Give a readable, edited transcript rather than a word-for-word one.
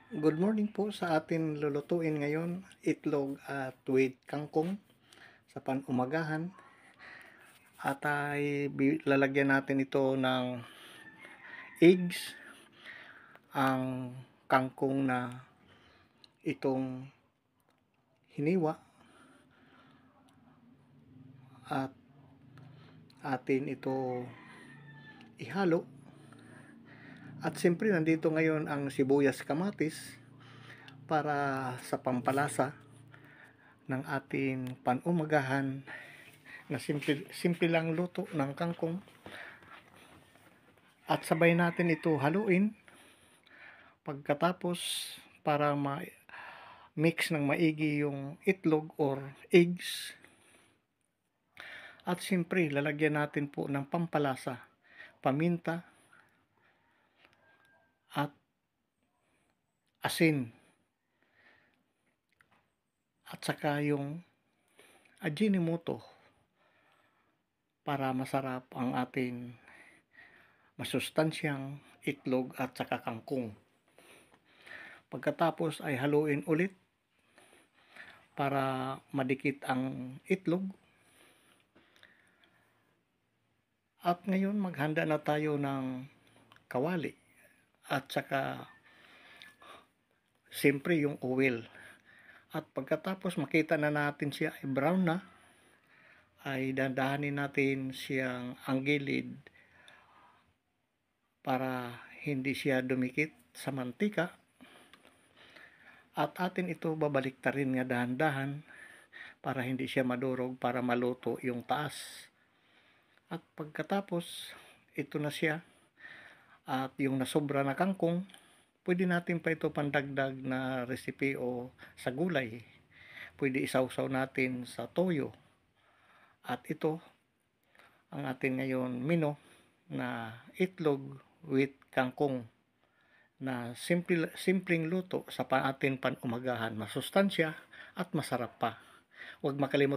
Good morning po sa atin lulutuin ngayon, itlog at with kangkong sa panumagahan. At ay lalagyan natin ito ng eggs, ang kangkong na itong hiniwa at atin ito ihalo. At siyempre nandito ngayon ang sibuyas kamatis para sa pampalasa ng ating panumagahan na simple lang luto ng kangkong. At sabay natin ito haluin pagkatapos para ma-mix ng maigi yung itlog or eggs. At siyempre lalagyan natin po ng pampalasa, paminta at asin at saka yung Ajinomoto para masarap ang ating masustansyang itlog at saka kangkong. Pagkatapos ay haluin ulit para madikit ang itlog. At ngayon maghanda na tayo ng kawali at saka siyempre yung oil. At pagkatapos makita na natin siya ay brown na, ay dandahanin natin siyang ang gilid para hindi siya dumikit sa mantika. At atin ito babaliktarin nga dahan-dahan para hindi siya madurog, para maluto yung taas. At pagkatapos ito na siya, at yung nasobra na kangkong, pwede natin pa ito pandagdag na recipe o sa gulay. Pwede isawsaw natin sa toyo. At ito ang atin ngayon menu na itlog with kangkong na simpleng luto sa atin panumagahan. Masustansya at masarap pa. Huwag makalimutan